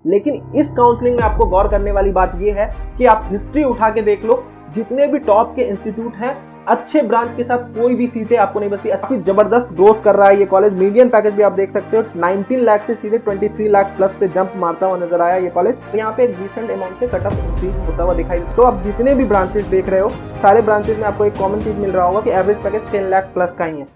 लेकिन इस काउंसलिंग में आपको गौर करने वाली बात यह है कि आप हिस्ट्री उठा के देख लो, जितने भी टॉप के इंस्टीट्यूट हैं, अच्छे ब्रांच के साथ कोई भी सीटें आपको नहीं बचती। अच्छी जबरदस्त ग्रोथ कर रहा है ये कॉलेज। मीडियन पैकेज भी आप देख सकते हो, 19 लाख से सीधे 23 लाख प्लस पे जंप मारता हुआ नजर आया ये कॉलेज। तो यहाँ पे एक डिसेंट अमाउंट से कट ऑफ इंक्रीज होता हुआ दिखाई। तो आप जितने भी ब्रांचेस देख रहे हो, सारे ब्रांचेस में आपको एक कॉमन चीज मिल रहा होगा कि एवरेज पैकेज 10 लाख प्लस का ही है।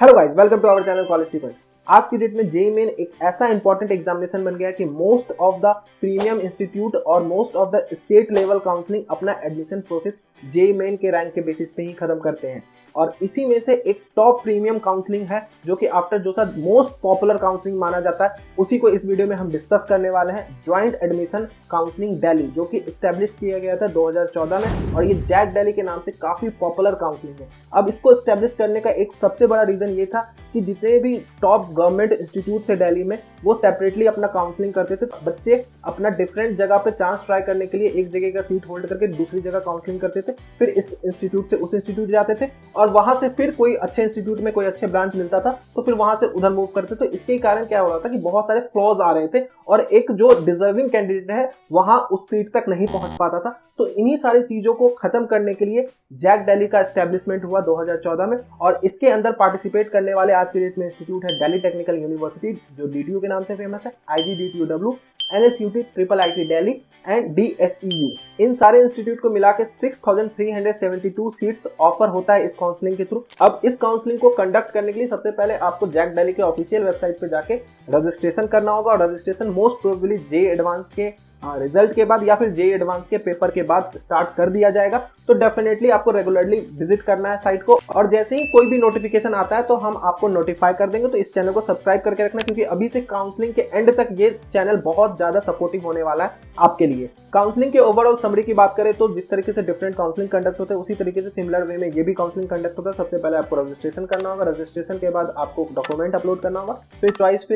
Hello guys, welcome to our channel college tipper. आज की डेट में जेईई मेन एक ऐसा इंपॉर्टेंट एग्जामिनेशन बन गया कि most of the premium institute और most of the state level counselling अपना एडमिशन प्रोसेस जेईई मेन के रैंक के बेसिस पे ही खत्म करते हैं। और इसी में से एक टॉप प्रीमियम काउंसलिंग है जो कि आफ्टर जोसा मोस्ट पॉपुलर काउंसलिंग माना जाता है। उसी को इस वीडियो में हम डिस्कस करने वाले हैं। ज्वाइंट एडमिशन काउंसलिंग दिल्ली, जो कि एस्टेब्लिश किया गया था 2014 में, और ये जैक दिल्ली के नाम से काफी पॉपुलर काउंसलिंग है। अब इसको एस्टेब्लिश करने का एक सबसे बड़ा रीजन ये था कि जितने भी टॉप गवर्नमेंट इंस्टीट्यूट थे दिल्ली में, वो सेपरेटली अपना काउंसलिंग करते थे। बच्चे अपना डिफरेंट जगह पे चांस ट्राई करने के लिए एक जगह का सीट होल्ड करके दूसरी जगह काउंसलिंग करते थे, फिर इस इंस्टीट्यूट से उस इंस्टीट्यूट जाते थे, और वहां से फिर कोई अच्छे इंस्टीट्यूट में कोई अच्छे ब्रांच मिलता था तो फिर वहां से उधर मूव करते। तो इसके कारण क्या हो रहा था कि बहुत सारे फ्लॉज आ रहे थे और एक जो डिजर्विंग कैंडिडेट है वहां उस सीट तक नहीं पहुंच पाता था। तो इन्हीं सारी चीजों को खत्म करने के लिए जैक दिल्ली का एस्टेब्लिशमेंट हुआ 2014 में, और इसके अंदर पार्टिसिपेट करने वाले आज के डेट में इंस्टीट्यूट है दिल्ली टेक्निकल यूनिवर्सिटी, जो डीटीयू के नाम से फेमस है, IGDTUW, NSUT, IIIT Delhi and DSEU। इन सारे इंस्टीट्यूट को मिला के 6372 सीट्स ऑफर होता है इस काउंसलिंग के थ्रू। अब इस काउंसलिंग को कंडक्ट करने के लिए सबसे पहले आपको जैक दिल्ली के ऑफिशियल वेबसाइट पे जाके रजिस्ट्रेशन करना होगा, और registration most probably JEE advance के रिजल्ट के बाद या फिर जेईई एडवांस के पेपर के बाद स्टार्ट कर दिया जाएगा। तो डेफिनेटली आपको रेगुलरली विजिट करना है साइट को, और जैसे ही कोई भी नोटिफिकेशन आता है तो हम आपको नोटिफाई कर देंगे। तो इस चैनल को सब्सक्राइब करके रखना, क्योंकि अभी से काउंसलिंग के एंड तक ये चैनल बहुत ज्यादा सपोर्टिव होने वाला है आपके लिए। काउंसलिंग के ओवरऑल समरी की बात करें तो जिस तरीके से डिफरेंट काउंसलिंग कंडक्ट होते हैं, उसी तरीके से सिमिलर वे में ये भी काउंसलिंग कंडक्ट होता है। सबसे पहले आपको रजिस्ट्रेशन करना होगा, रजिस्ट्रेशन के बाद आपको डॉक्यूमेंट अपलोड करना होगा, फिर चॉइस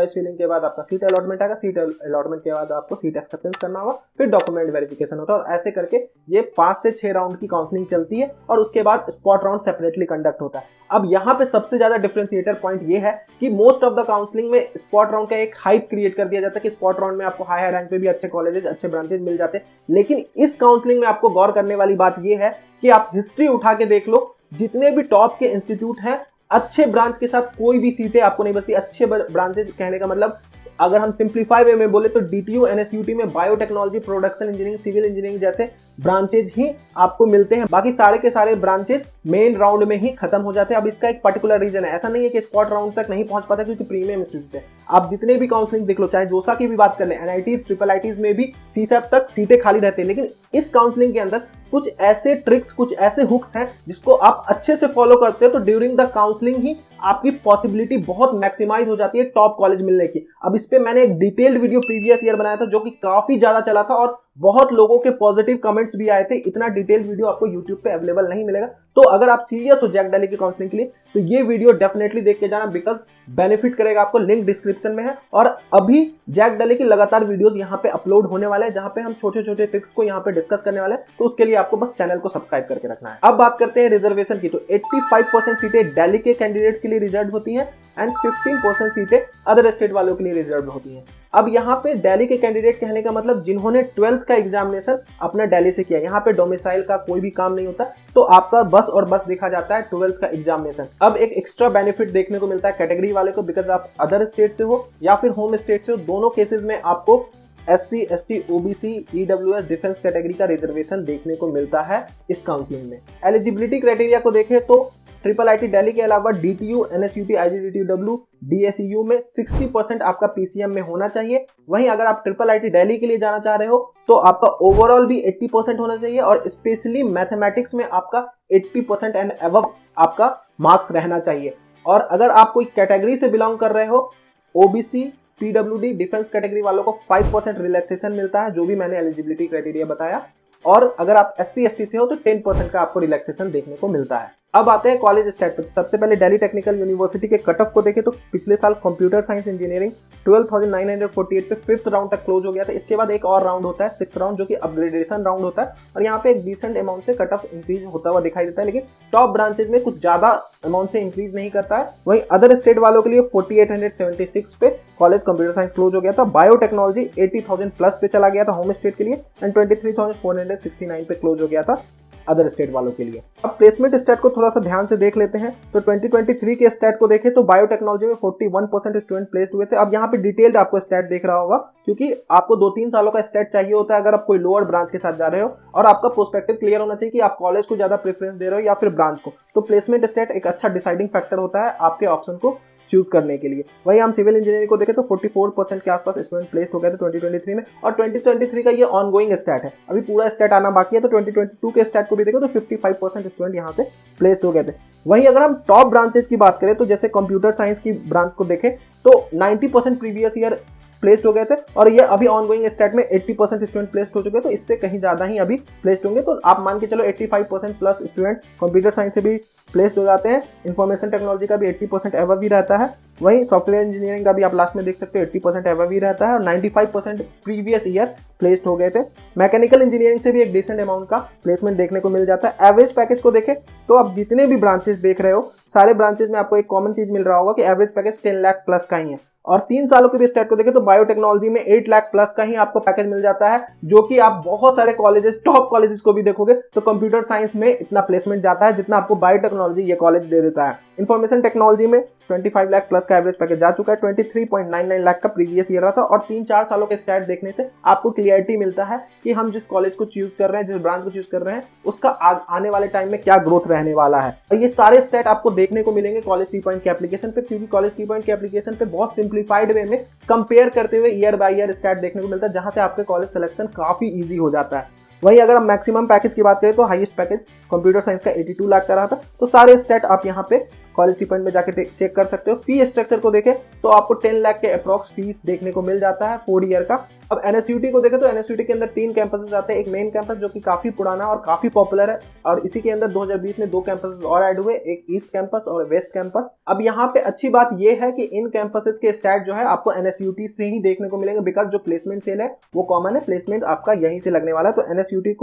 फिलिंग के बाद आपका सीट अलॉटमेंट आएगा, सीट अलॉटमेंट के बाद आपको सीट एक्सेप्टेंस करना होगा, फिर डॉक्यूमेंट वेरिफिकेशन होता है, और ऐसे करके ये 5 से 6 राउंड की काउंसलिंग चलती है, और उसके बाद स्पॉट राउंड सेपरेटली कंडक्ट होता है। अब यहाँ पे सबसे ज्यादा डिफरेंशिएटर पॉइंट ये है कि मोस्ट ऑफ द काउंसलिंग में स्पॉट राउंड का एक हाइप क्रिएट कर दिया जाता है कि स्पॉट राउंड में आपको हाई रैंक पे भी अच्छे कॉलेजेस, अच्छे ब्रांचेस मिल जाते हैं। लेकिन इस काउंसलिंग में आपको गौर करने वाली बात ये है कि आप हिस्ट्री उठा के देख लो, जितने भी टॉप के इंस्टीट्यूट हैं, अच्छे ब्रांच के साथ कोई भी सीटें आपको नहीं बचती। अच्छे ब्रांचेस कहने का मतलब, अगर हम सिंप्लीफाई वे में बोले तो DTU NSUT में biotechnology, production engineering, civil engineering जैसे ब्रांचेज ही आपको मिलते हैं। बाकी सारे के सारे ब्रांचेज मेन राउंड में ही खत्म हो जाते हैं। अब इसका एक पर्टिकुलर रीजन है, ऐसा नहीं है कि स्पॉट राउंड तक नहीं पहुंच पाता क्योंकि प्रीमियम इंस्टीट्यूट है। आप जितने भी काउंसलिंग देख लो, चाहे जोसा की भी बात कर लें, NITs, IIITs में भी CSAT तक सीटें खाली रहती है। लेकिन इस काउंसलिंग के अंदर कुछ ऐसे ट्रिक्स, कुछ ऐसे हुक्स हैं जिसको आप अच्छे से फॉलो करते हो तो ड्यूरिंग द काउंसलिंग ही आपकी पॉसिबिलिटी बहुत मैक्सिमाइज हो जाती है टॉप कॉलेज मिलने की। अब इस पे मैंने एक डिटेल्ड वीडियो प्रीवियस ईयर बनाया था जो कि काफी ज्यादा चला था, और बहुत लोगों के पॉजिटिव कमेंट्स भी आए थे। इतना डिटेल्ड वीडियो आपको YouTube पे अवेलेबल नहीं मिलेगा। तो अगर आप सीरियस हो जैक दिल्ली की काउंसलिंग के लिए तो ये वीडियो डेफिनेटली देख के जाना, बिकॉज बेनिफिट करेगा आपको। लिंक डिस्क्रिप्शन में है, और अभी जैक दिल्ली की लगातार वीडियोस यहाँ पे अपलोड होने वाले हैं जहाँ पे हम छोटे छोटे ट्रिक्स को यहाँ पे डिस्कस करने वाले हैं। तो उसके लिए आपको बस चैनल को सब्सक्राइब करके रखना है। अब बात करते हैं रिजर्वेशन की। तो 85% सीटें दिल्ली के कैंडिडेट्स के लिए रिजर्व होती हैं एंड 15% सीटें अदर स्टेट वालों के लिए रिजर्व होती हैं। अब यहाँ पे दिल्ली के कैंडिडेट कहने का मतलब जिन्होंने 12th का एग्जामिनेशन अपना दिल्ली से किया, यहाँ पे डोमिसाइल का कोई भी काम नहीं होता, तो आपका बस और बस देखा जाता है 12th का एग्जामिनेशन। अब एक एक्स्ट्रा बेनिफिट देखने को मिलता है कैटेगरी वाले को, बिकॉज आप अदर स्टेट से हो या फिर होम स्टेट से हो, दोनों केसेस में आपको SC, ST, OBC, EWS, defence category का रिजर्वेशन देखने को मिलता है इस काउंसलिंग में। एलिजिबिलिटी क्राइटेरिया को देखें तो IIIT दिल्ली के अलावा DTU, NSUT, IGDTUW, DSEU में 60% आपका PCM में होना चाहिए। वहीं अगर आप IIIT दिल्ली के लिए जाना चाह रहे हो तो आपका ओवरऑल भी 80% होना चाहिए, और स्पेशली मैथमेटिक्स में आपका 80% एंड अबव आपका मार्क्स रहना चाहिए। और अगर आप कोई कैटेगरी से बिलोंग कर रहे हो, OBC, PWD, डिफेंस कैटेगरी वालों को 5% रिलैक्सेशन मिलता है, जो भी मैंने एलिजिबिलिटी क्राइटेरिया बताया। और अगर आप SC, ST से हो तो 10% का आपको रिलैक्सेशन देखने को मिलता है। अब आते हैं कॉलेज स्टैट पर। सबसे पहले दिल्ली टेक्निकल यूनिवर्सिटी के कट ऑफ को देखें तो पिछले साल कंप्यूटर साइंस इंजीनियरिंग 12,948 पे 5th राउंड तक क्लोज हो गया था। इसके बाद एक और राउंड होता है 6th राउंड, जो कि अपग्रेडेशन राउंड होता है, और यहाँ पे एक डिसेंट अमाउंट से कट ऑफ इंक्रीज होता हुआ दिखाई देता है, लेकिन टॉप ब्रांचेज में कुछ ज्यादा अमाउंट से इंक्रीज नहीं करता है। वहीं अदर स्टेट वालों के लिए 4876 पे कॉलेज कंप्यूटर साइंस क्लोज हो गया था। बायोटेक्नोलॉजी 80,000 प्लस पे चला गया था होम स्टेट के लिए, एंड 23,469 पे क्लोज हो गया था अदर स्टेट वालों के लिए। अब प्लेसमेंट स्टैट को थोड़ा सा ध्यान से देख लेते हैं तो 2023 के स्टैट को देखें तो बायोटेक्नोलॉजी में 41% स्टूडेंट प्लेस्ड हुए थे। अब यहाँ पे डिटेल्ड आपको स्टैट देख रहा होगा, क्योंकि आपको 2-3 सालों का स्टैट चाहिए होता है अगर आप कोई लोअर ब्रांच के साथ जा रहे हो, और आपका प्रोस्पेक्टिव क्लियर होना चाहिए कि आप कॉलेज को ज्यादा प्रेफरेंस दे रहे हो या फिर ब्रांच को। तो प्लेसमेंट स्टैट एक अच्छा डिसाइडिंग फैक्टर होता है आपके ऑप्शन को चूज करने के लिए। वही हम सिविल इंजीनियरिंग को देखें तो 44% के आसपास स्टूडेंट प्लेस्ड हो गए थे 2023 में, और 2023 का ये ऑनगोइंग स्टैट है, अभी पूरा स्टैट आना बाकी है। तो 2022 के स्टैट को भी देखें तो 55% स्टूडेंट यहाँ से प्लेस्ड हो गए थे। वहीं अगर हम टॉप ब्रांचेस की बात करें तो जैसे कंप्यूटर साइंस की ब्रांच को देखें तो 90% प्रीवियस ईयर प्लेस्ड हो गए थे, और ये अभी ऑनगोइंग स्टैट में 80% स्टूडेंट प्लेस्ड हो चुके हैं, तो इससे कहीं ज्यादा ही अभी प्लेस्ड होंगे। तो आप मान के चलो 85% प्लस स्टूडेंट कंप्यूटर साइंस से भी प्लेस्ड हो जाते हैं। इंफॉर्मेशन टेक्नोलॉजी का भी 80% एवव ही रहता है। वहीं सॉफ्टवेयर इंजीनियरिंग का भी आप लास्ट में देख सकते हो 80% एवव ही रहता है, और 95% प्रीवियस ईयर प्लेस्ड हो गए थे। मैकेनिकल इंजीनियरिंग से भी एक डिसेंट अमाउंट का प्लेसमेंट देखने को मिल जाता है। एवरेज पैकेज को देखें तो आप जितने भी ब्रांचेस देख रहे हो सारे ब्रांचेस में आपको एक कॉमन चीज मिल रहा होगा कि एवरेज पैकेज 10 लाख प्लस का ही है। और 3 सालों के भी स्टैट को देखें तो बायोटेक्नोलॉजी में 8 लाख प्लस का ही आपको पैकेज मिल जाता है, जो कि आप बहुत सारे कॉलेजेस टॉप कॉलेजेस को भी देखोगे तो कंप्यूटर साइंस में इतना प्लेसमेंट जाता है जितना आपको बायोटेक्नोलॉजी ये कॉलेज दे देता है। इंफॉर्मेशन टेक्नोलॉजी में 25 लाख प्लस का एवरेज पैकेज जा चुका है, 23.99 लाख का प्रीवियस ईयर रहा था, और 3-4 सालों के स्टैट देखने से आपको क्लियरिटी मिलता है कि हम जिस कॉलेज को चूज कर रहे हैं, जिस ब्रांच को चूज कर रहे हैं, उसका आने वाले टाइम में क्या ग्रोथ रहने वाला है। और ये सारे स्टैट आपको देखने को मिलेंगे कॉलेज टी पॉइंट के एप्लीकेशन पे, क्योंकि कॉलेज टी पॉइंट के एप्लीकेशन पे बहुत सिंप्लीफाइड वे में कंपेयर करते हुए ईयर बाय ईयर स्टैट देखने को मिलता है, जहां से आपके कॉलेज सिलेक्शन काफी ईजी हो जाता है। वहीं अगर हम मैक्सिमम पैकेज की बात करें तो हाईएस्ट पैकेज कंप्यूटर साइंस का 82 लाख का रहा था। तो सारे स्टैट आप यहाँ पे कॉलेज फंड में जाके चेक कर सकते हो। फी स्ट्रक्चर को देखें तो आपको 10 लाख के अप्रॉक्स फीस देखने को मिल जाता है 4 ईयर का। अब एनएसयूटी को देखें तो एनएसयूटी के अंदर 3 कैंपसेस आते हैं। एक मेन कैंपस जो कि काफी पुराना और काफी पॉपुलर है, और इसी के अंदर 2020 में 2 कैंपसेस और ऐड हुए, एक ईस्ट कैंपस और वेस्ट कैंपस। अब यहाँ पे अच्छी बात यह है कि इन कैंपसेस के स्टैट जो है आपको एनएसयूटी से ही देखने को मिलेंगे, बिकॉज जो प्लेसमेंट सेल है वो कॉमन है, प्लेसमेंट आपका यहीं से लगने वाला है। तो एनएसयूटी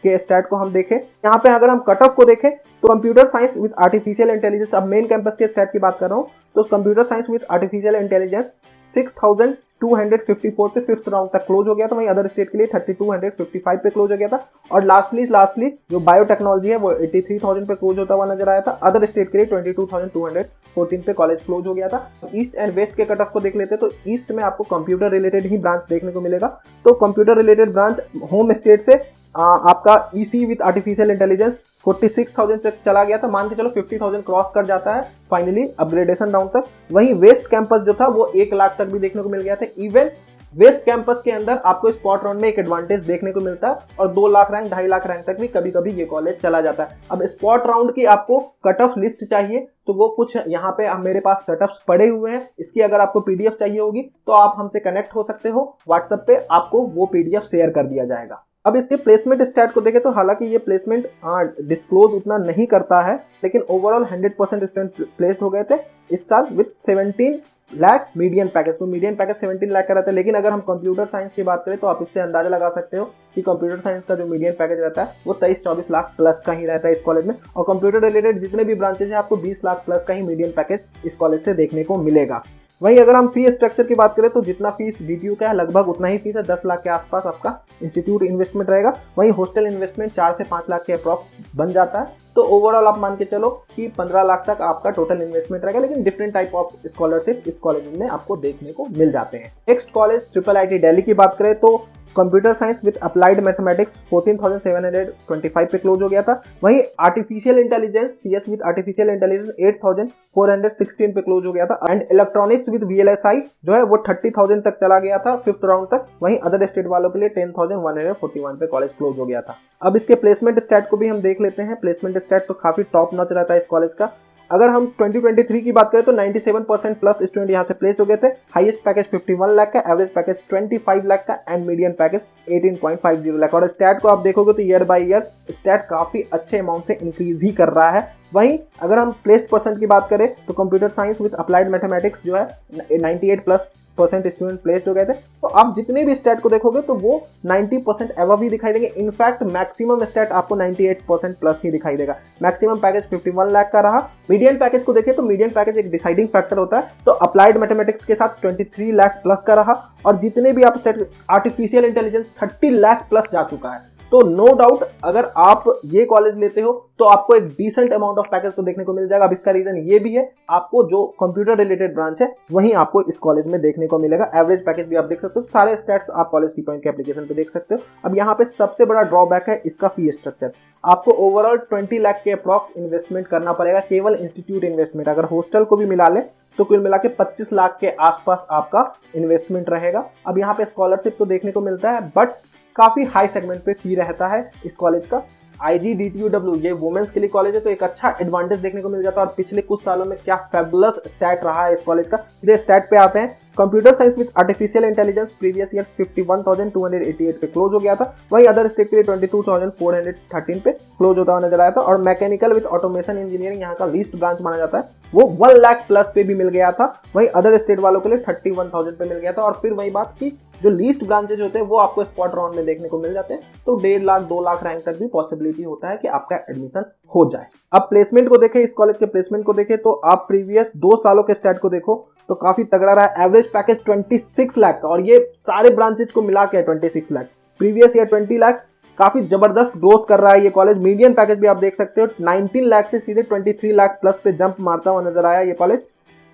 के स्टैट को हम देखें, यहाँ पे अगर हम कट ऑफ को देखें तो computer science with artificial intelligence, अब मेन कैंपस के स्टैट की बात कर रहा हूँ, तो computer science with artificial intelligence 6,254 पे 5th राउंड तक क्लोज हो गया था। वहीं अदर स्टेट के लिए 3,255 पे क्लोज हो गया था। और लास्टली जो बायोटेक्नोलॉजी है वो 83,000 पे क्लोज होता हुआ नजर आया था। अदर स्टेट के लिए 22,214 पे कॉलेज क्लोज हो गया था। ईस्ट एंड वेस्ट के कट ऑफ को देख लेते हैं तो ईस्ट में आपको कंप्यूटर रिलेटेड ही ब्रांच देखने को मिलेगा। तो computer related branch home state से आपका ईसी विद आर्टिफिशियल इंटेलिजेंस 46,000 तक चला गया था, मान के चलो 50,000 क्रॉस कर जाता है फाइनली अपग्रेडेशन राउंड तक। वहीं वेस्ट कैंपस जो था वो 1 लाख तक भी देखने को मिल गया था। इवन वेस्ट कैंपस के अंदर आपको स्पॉट राउंड में एक एडवांटेज देखने को मिलता है, और 2 लाख रैंक 2.5 लाख रैंक तक भी कभी कभी ये कॉलेज चला जाता है। अब स्पॉट राउंड की आपको कट ऑफ लिस्ट चाहिए तो वो कुछ यहाँ पे मेरे पास कट ऑफ पड़े हुए हैं, इसकी अगर आपको पीडीएफ चाहिए होगी तो आप हमसे कनेक्ट हो सकते हो व्हाट्सएप पे, आपको वो पीडीएफ शेयर कर दिया जाएगा। अब इसके प्लेसमेंट स्टैट को देखें तो हालांकि ये प्लेसमेंट डिस्क्लोज उतना नहीं करता है, लेकिन ओवरऑल 100% स्टूडेंट प्लेस्ड हो गए थे इस साल विद 17 लाख मीडियन पैकेज। तो मीडियन पैकेज 17 लाख का रहता है, लेकिन अगर हम कंप्यूटर साइंस की बात करें तो आप इससे अंदाजा लगा सकते हो कि कंप्यूटर साइंस का जो मीडियन पैकेज रहता है वो 23-24 लाख प्लस का ही रहता है इस कॉलेज में। और कंप्यूटर रिलेटेड जितने भी ब्रांचेज हैं आपको 20 लाख प्लस का ही मीडियन पैकेज इस कॉलेज से देखने को मिलेगा। वहीं अगर हम फी स्ट्रक्चर की बात करें तो जितना फीस डीटीयू का है लगभग उतना ही फीस है, 10 लाख के आसपास आपका इंस्टीट्यूट इन्वेस्टमेंट रहेगा। वहीं हॉस्टल इन्वेस्टमेंट 4 से 5 लाख के अप्रॉक्स बन जाता है। तो ओवरऑल आप मान के चलो कि 15 लाख तक आपका टोटल इन्वेस्टमेंट रहेगा, लेकिन डिफरेंट टाइप ऑफ स्कॉलरशिप इस कॉलेज में आपको देखने को मिल जाते हैं। नेक्स्ट कॉलेज IIIT दिल्ली की बात करें तो computer science with applied mathematics 14,725 पे क्लोज हो गया था। वहीं artificial intelligence CS with artificial intelligence 8,416 पे क्लोज हो गया था। एंड इलेक्ट्रॉनिक्स विद VLSI जो है वो 30,000 तक चला गया था 5th राउंड तक। वहीं अदर स्टेट वालों के लिए 10,141 पे कॉलेज क्लोज हो गया था। अब इसके प्लेसमेंट स्टैट को भी हम देख लेते हैं। प्लेसमेंट स्टैट तो काफी टॉप नॉच रहता है इस कॉलेज का। अगर हम 2023 की बात करें तो 97% प्लस स्टूडेंट यहाँ से प्लेस्ड हो गए थे। हाईएस्ट पैकेज 51 लाख का, एवरेज पैकेज 25 लाख का एंड मीडियन पैकेज 18.50 लाख। और स्टैट को आप देखोगे तो ईयर बाय ईयर स्टैट काफी अच्छे अमाउंट से इंक्रीज ही कर रहा है वहीं अगर हम प्लेस्ड परसेंट की बात करें तो computer science with applied mathematics जो है 98% स्टूडेंट प्लेस्ड हो गए थे। तो आप जितने भी स्टेट को देखोगे तो वो 90% एवं ही दिखाई देंगे। इनफैक्ट मैक्सिमम स्टेट आपको 98% प्लस ही दिखाई देगा। मैक्सिमम पैकेज 51 लाख का रहा। मीडियन पैकेज को देखें तो मीडियन पैकेज एक डिसाइडिंग फैक्टर होता है, तो अप्लाइड मैथमेटिक्स के साथ 23 लाख प्लस का रहा। और जितने भी आप state, artificial intelligence 30 lakh plus जा चुका है। तो नो डाउट अगर आप ये कॉलेज लेते हो तो आपको एक डिसेंट अमाउंट ऑफ पैकेज तो देखने को मिल जाएगा। अब इसका रीजन ये भी है, आपको जो कंप्यूटर रिलेटेड ब्रांच है वहीं आपको इस कॉलेज में देखने को मिलेगा। एवरेज पैकेज भी आप देख सकते हो, सारे स्टैट्स आप कॉलेज टी पॉइंट के एप्लीकेशन पे देख सकते हो। अब यहाँ पे सबसे बड़ा ड्रॉबैक है इसका फी स्ट्रक्चर। आपको ओवरऑल 20 लाख के अप्रॉक्स इन्वेस्टमेंट करना पड़ेगा, केवल इंस्टीट्यूट इन्वेस्टमेंट। अगर हॉस्टल को भी मिला ले तो कुल मिला के 25 लाख के आसपास आपका इन्वेस्टमेंट रहेगा। अब यहाँ पे स्कॉलरशिप तो देखने को मिलता है, बट काफी हाई सेगमेंट पे फी रहता है इस कॉलेज का। IGDTUW ये वुमेन्स के लिए कॉलेज है, तो एक अच्छा एडवांटेज देखने को मिल जाता है। और पिछले कुछ सालों में क्या फैबुलस स्टैट रहा है इस कॉलेज का। सीधे स्टैट पे आते हैं। Computer science with artificial intelligence previous year 51,288 पे क्लोज हो गया था। वहीं अदर स्टेट के लिए 22,413 पे क्लोज होता हुआ नजर आया था। और मैकेनिकल विद ऑटोमेशन इंजीनियरिंग यहाँ का लीस्ट ब्रांच माना जाता है, वो 1 लाख प्लस पे भी मिल गया था। वहीं अदर स्टेट वालों के लिए 31,000 पे मिल गया था। और फिर वही बात की जो लीस्ट ब्रांचेज होते हैं वो आपको स्पॉट राउंड में देखने को मिल जाते हैं, तो 1.5 लाख 2 लाख रैंक तक भी पॉसिबिलिटी होता है कि आपका एडमिशन हो जाए। अब प्लेसमेंट को देखें, इस कॉलेज के प्लेसमेंट को देखें तो आप प्रीवियस 2 सालों के स्टैट को देखो तो काफी तगड़ा रहा है। एवरेज पैकेज 26 लाख का, और ये सारे ब्रांचेज को मिला के 26 लाख। प्रीवियस ईयर 20 लाख, काफी जबरदस्त ग्रोथ कर रहा है ये कॉलेज। मीडियन पैकेज भी आप देख सकते हो 19 लाख से सीधे 23 लाख प्लस पे जंप मारता हुआ नजर आया ये कॉलेज।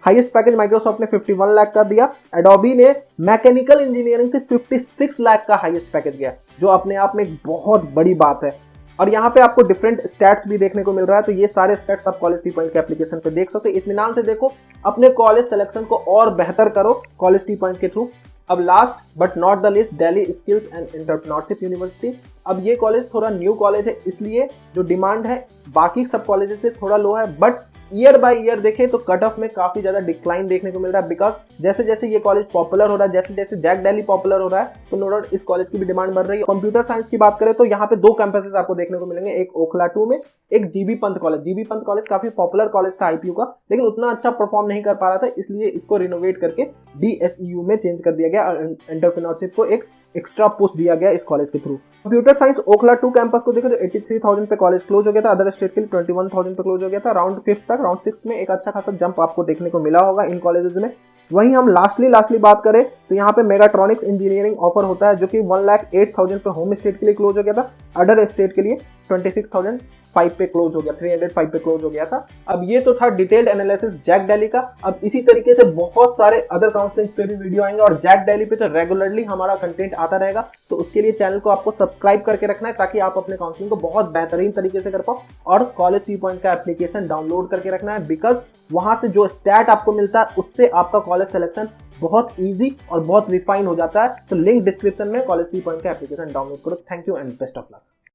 हाईएस्ट पैकेज माइक्रोसॉफ्ट ने 51 लाख का दिया। एडोबी ने मैकेनिकल इंजीनियरिंग से 56 लाख का हाईएस्ट पैकेज दिया, जो अपने आप में एक बहुत बड़ी बात है। और यहाँ पे आपको डिफरेंट स्टैट्स भी देखने को मिल रहा है, तो ये सारे स्टैट्स आप कॉलेज टी पॉइंट के एप्लीकेशन पे देख सकते हो। इत्मीनान से देखो, अपने कॉलेज सिलेक्शन को और बेहतर करो कॉलेज टी पॉइंट के थ्रू। अब last but not the least, Delhi skills and entrepreneurship university. अब ये कॉलेज थोड़ा न्यू कॉलेज है, इसलिए जो डिमांड है बाकी सब कॉलेजेस से थोड़ा लो है, बट ईयर बाय ईयर देखें तो कट ऑफ में काफी ज्यादा डिक्लाइन देखने को मिल रहा है। बिकॉज जैसे जैसे ये कॉलेज पॉपुलर हो रहा है, जैसे जैसे जैक दिल्ली पॉपुलर हो रहा है, तो नो डाउट इस कॉलेज की भी डिमांड बढ़ रही है। कंप्यूटर साइंस की बात करें तो यहाँ पे 2 कैंपसेस आपको देखने को मिलेंगे, एक ओखला 2 में, एक GB Pant college. GB Pant college काफी पॉपुलर कॉलेज था IPU का, लेकिन उतना अच्छा परफॉर्म नहीं कर पा रहा था, इसलिए इसको रिनोवेट करके DSEU में चेंज कर दिया गया और एंटरप्रेन्योरशिप को एक एक्स्ट्रा पुश दिया गया इस कॉलेज के through. Computer science Okhla 2 campus को देखो तो 83,000 पे कॉलेज क्लोज हो गया था। अदर स्टेट के लिए 21,000 पे क्लोज हो गया था। राउंड 5 तक, राउंड 6 में एक अच्छा खासा जंप आपको देखने को मिला होगा इन कॉलेजेस में। वहीं हम लास्टली बात करें तो यहाँ पे मेगाट्रॉनिक्स इंजीनियरिंग ऑफर होता है, जो कि 1,08,000 पे होम स्टेट के लिए क्लोज हो गया था। अदर स्टेट के लिए 26,005 पे क्लोज हो गया, 305 पे क्लोज हो गया था। अब ये तो था डिटेल्ड एनालिसिस जैक दिल्ली का। अब इसी तरीके से बहुत सारे अदर काउंसलिंग पे भी वीडियो आएंगे, और जैक दिल्ली पे तो रेगुलरली हमारा कंटेंट आता रहेगा। तो उसके लिए चैनल को आपको सब्सक्राइब करके रखना है, ताकि आप अपने काउंसलिंग को बहुत बेहतरीन तरीके से कर पाओ। और कॉलेज टी पॉइंट का एप्लीकेशन डाउनलोड करके रखना है, बिकॉज वहां से जो स्टैट आपको मिलता है उससे आपका कॉलेज सिलेक्शन बहुत इजी और बहुत रिफाइन हो जाता है। तो लिंक डिस्क्रिप्शन में कॉलेज टी पॉइंट का एप्लीकेशन डाउनलोड करो। Thank you and best of luck.